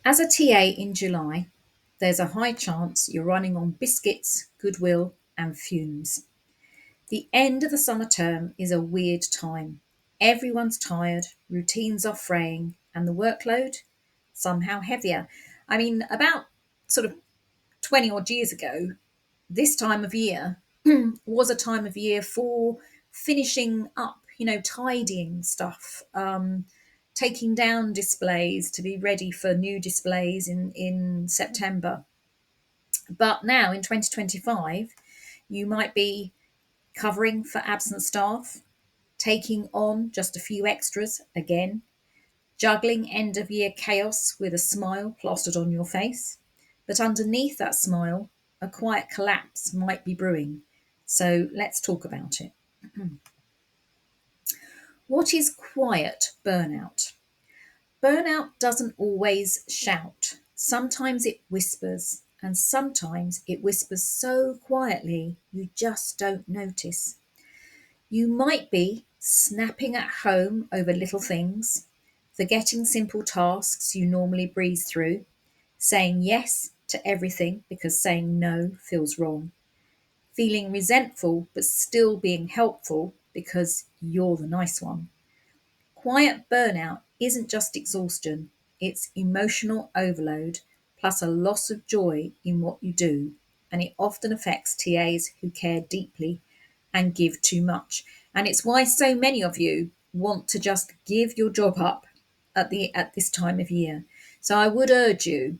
As a TA in July, there's a high chance you're running on biscuits, goodwill, and fumes. The end of the summer term is a weird time. Everyone's tired, routines are fraying, and the workload somehow heavier. I mean, about sort of 20 odd years ago, this time of year was a time of year for finishing up, tidying stuff, taking down displays to be ready for new displays in September. But now in 2025, you might be covering for absent staff, taking on just a few extras again, juggling end of year chaos with a smile plastered on your face. But underneath that smile, a quiet collapse might be brewing. So let's talk about it. What is quiet burnout? Burnout doesn't always shout. Sometimes it whispers, and sometimes it whispers so quietly you just don't notice. You might be snapping at home over little things, forgetting simple tasks you normally breeze through, saying yes to everything because saying no feels wrong, feeling resentful but still being helpful because you're the nice one. Quiet burnout isn't just exhaustion, it's emotional overload plus a loss of joy in what you do, and it often affects TAs who care deeply and give too much. And it's why so many of you want to just give your job up at this time of year. So I would urge you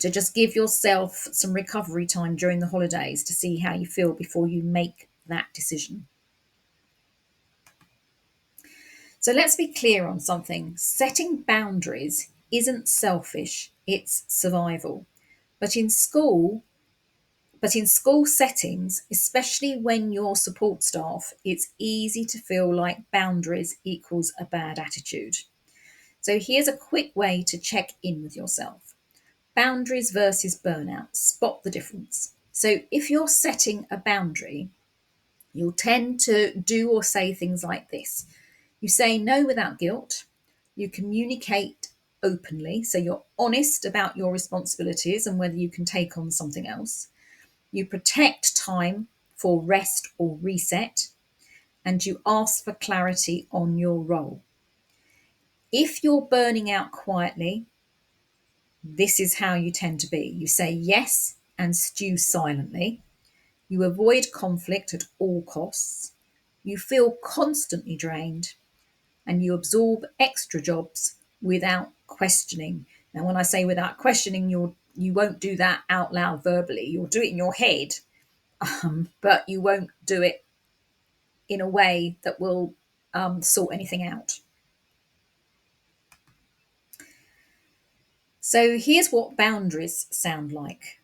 to just give yourself some recovery time during the holidays to see how you feel before you make that decision. So let's be clear on something. Setting boundaries isn't selfish, it's survival. But in school, but in school settings, especially when you're support staff, it's easy to feel like boundaries equals a bad attitude. So here's a quick way to check in with yourself. Boundaries versus burnout. Spot the difference. So if you're setting a boundary, you'll tend to do or say things like this. You say no without guilt. You communicate openly. So you're honest about your responsibilities and whether you can take on something else. You protect time for rest or reset. And you ask for clarity on your role. If you're burning out quietly, this is how you tend to be. You say yes and stew silently. You avoid conflict at all costs. You feel constantly drained and you absorb extra jobs without questioning. Now, when I say without questioning, you won't do that out loud verbally. You'll do it in your head, but you won't do it in a way that will sort anything out. So here's what boundaries sound like.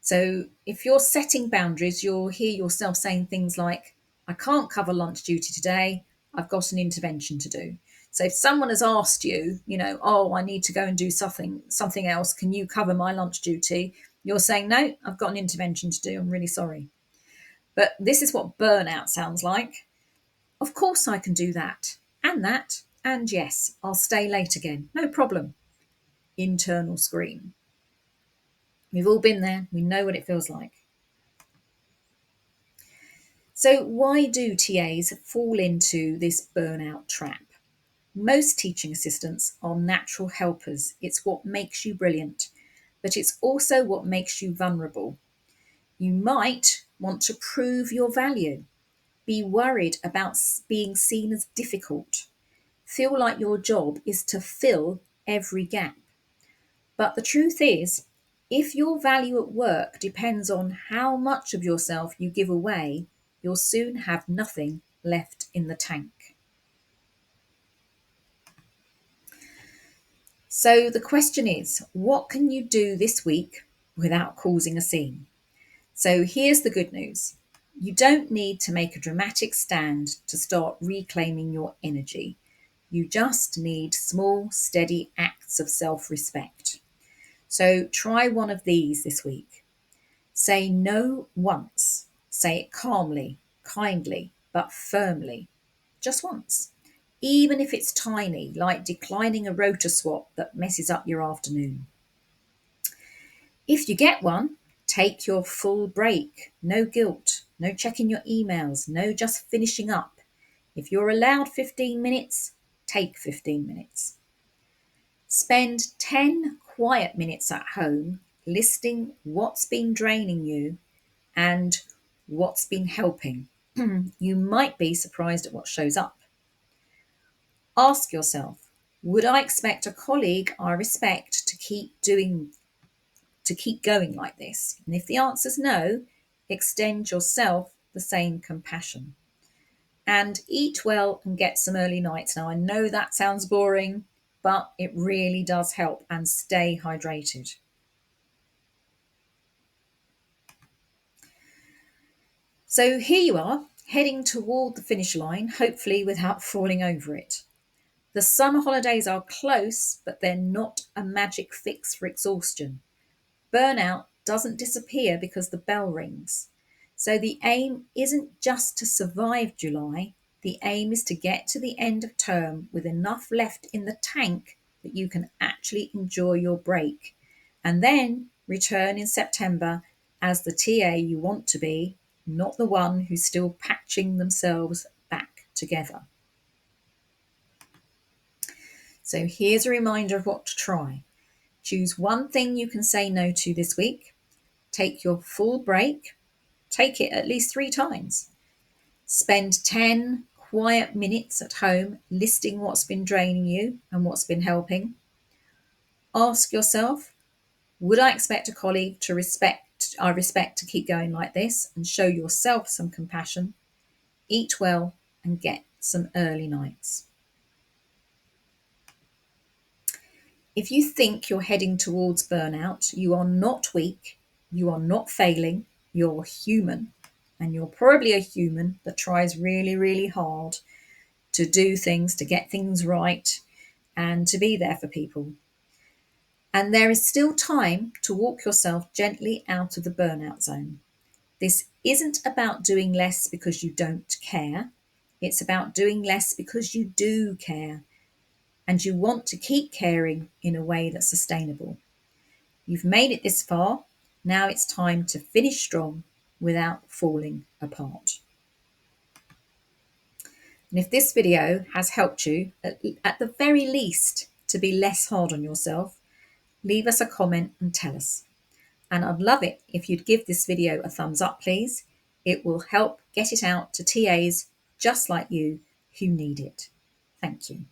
So if you're setting boundaries, you'll hear yourself saying things like, I can't cover lunch duty today. I've got an intervention to do. So if someone has asked you, oh, I need to go and do something else, can you cover my lunch duty? You're saying, no, I've got an intervention to do. I'm really sorry. But this is what burnout sounds like. Of course I can do that and that. And yes, I'll stay late again. No problem. Internal scream. We've all been there. We know what it feels like. So, why do TAs fall into this burnout trap? Most teaching assistants are natural helpers. It's what makes you brilliant, but it's also what makes you vulnerable. You might want to prove your value, be worried about being seen as difficult, feel like your job is to fill every gap. But the truth is, if your value at work depends on how much of yourself you give away, you'll soon have nothing left in the tank. So the question is, what can you do this week without causing a scene? So here's the good news. You don't need to make a dramatic stand to start reclaiming your energy. You just need small, steady acts of self respect. So try one of these this week. Say no once. Say it calmly, kindly, but firmly. Just once. even if it's tiny, like declining a rota swap that messes up your afternoon. If you get one, take your full break. No guilt, no checking your emails, no just finishing up. If you're allowed 15 minutes, take 15 minutes. Spend 10 quiet minutes at home listing what's been draining you and what's been helping. You might be surprised at what shows up. Ask yourself, would I expect a colleague I respect to keep going like this? And if the answer is no, extend yourself the same compassion. And eat well and get some early nights. Now, I know that sounds boring, but it really does help, and stay hydrated. So here you are, heading toward the finish line, hopefully without falling over it. The summer holidays are close, but they're not a magic fix for exhaustion. Burnout doesn't disappear because the bell rings. So the aim isn't just to survive July, the aim is to get to the end of term with enough left in the tank that you can actually enjoy your break, and then return in September as the TA you want to be, not the one who's still patching themselves back together. So here's a reminder of what to try. Choose one thing you can say no to this week. Take your full break. Take it at least 3 times. Spend 10 quiet minutes at home listing what's been draining you and what's been helping. Ask yourself, would I expect a colleague I respect to keep going like this, and show yourself some compassion. Eat well and get some early nights. If you think you're heading towards burnout, you are not weak, you are not failing, you're human. And you're probably a human that tries really, really hard to do things, to get things right, and to be there for people. And there is still time to walk yourself gently out of the burnout zone. This isn't about doing less because you don't care. It's about doing less because you do care, and you want to keep caring in a way that's sustainable. You've made it this far. Now it's time to finish strong without falling apart. And if this video has helped you, at the very least, to be less hard on yourself, leave us a comment and tell us. And I'd love it if you'd give this video a thumbs up, please. It will help get it out to TAs just like you who need it. Thank you.